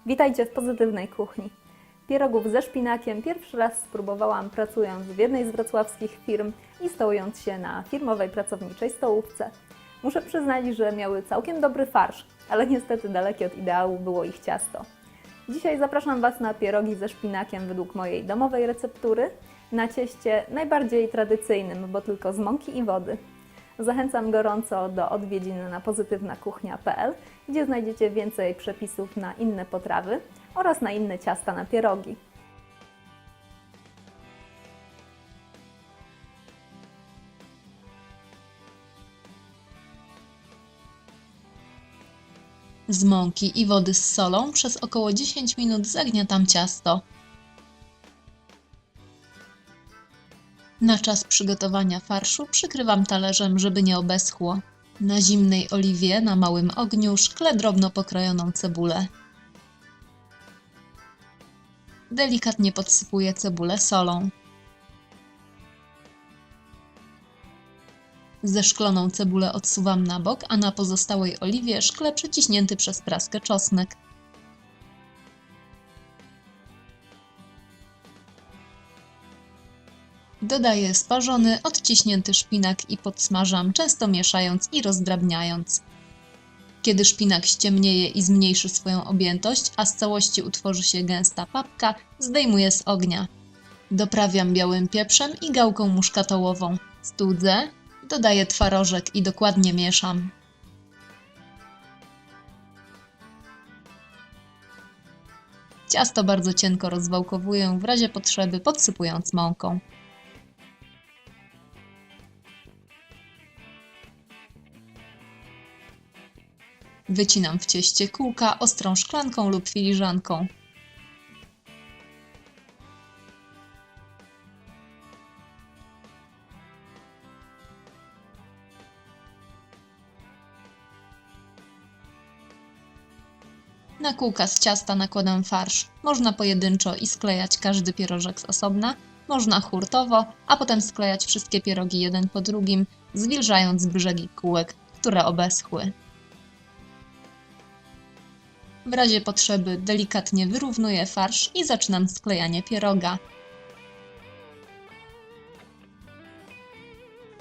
Witajcie w Pozytywnej Kuchni. Pierogów ze szpinakiem pierwszy raz spróbowałam pracując w jednej z wrocławskich firm i stołując się na firmowej pracowniczej stołówce. Muszę przyznać, że miały całkiem dobry farsz, ale niestety dalekie od ideału było ich ciasto. Dzisiaj zapraszam Was na pierogi ze szpinakiem według mojej domowej receptury, na cieście najbardziej tradycyjnym, bo tylko z mąki i wody. Zachęcam gorąco do odwiedzin na pozytywnakuchnia.pl, gdzie znajdziecie więcej przepisów na inne potrawy oraz na inne ciasta na pierogi. Z mąki i wody z solą przez około 10 minut zagniatam ciasto. Na czas przygotowania farszu przykrywam talerzem, żeby nie obeschło. Na zimnej oliwie na małym ogniu szklę drobno pokrojoną cebulę. Delikatnie podsypuję cebulę solą. Zeszkloną cebulę odsuwam na bok, a na pozostałej oliwie szklę przeciśnięty przez praskę czosnek. Dodaję sparzony, odciśnięty szpinak i podsmażam, często mieszając i rozdrabniając. Kiedy szpinak ściemnieje i zmniejszy swoją objętość, a z całości utworzy się gęsta papka, zdejmuję z ognia. Doprawiam białym pieprzem i gałką muszkatołową. Studzę, dodaję twarożek i dokładnie mieszam. Ciasto bardzo cienko rozwałkowuję, w razie potrzeby podsypując mąką. Wycinam w cieście kółka ostrą szklanką lub filiżanką. Na kółka z ciasta nakładam farsz. Można pojedynczo i sklejać każdy pierożek z osobna, można hurtowo, a potem sklejać wszystkie pierogi jeden po drugim, zwilżając brzegi kółek, które obeschły. W razie potrzeby delikatnie wyrównuję farsz i zaczynam sklejanie pieroga.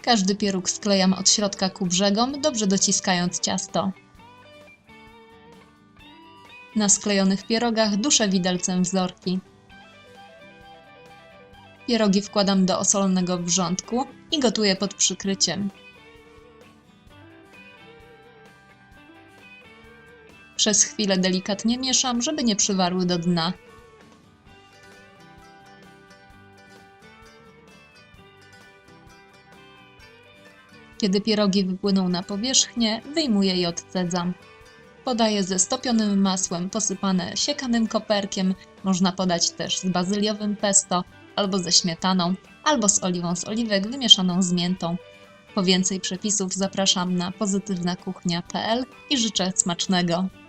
Każdy pieróg sklejam od środka ku brzegom, dobrze dociskając ciasto. Na sklejonych pierogach duszę widelcem wzorki. Pierogi wkładam do osolonego wrzątku i gotuję pod przykryciem. Przez chwilę delikatnie mieszam, żeby nie przywarły do dna. Kiedy pierogi wypłyną na powierzchnię, wyjmuję i odcedzam. Podaję ze stopionym masłem posypane siekanym koperkiem, można podać też z bazyliowym pesto, albo ze śmietaną, albo z oliwą z oliwek wymieszaną z miętą. Po więcej przepisów zapraszam na pozytywnakuchnia.pl i życzę smacznego!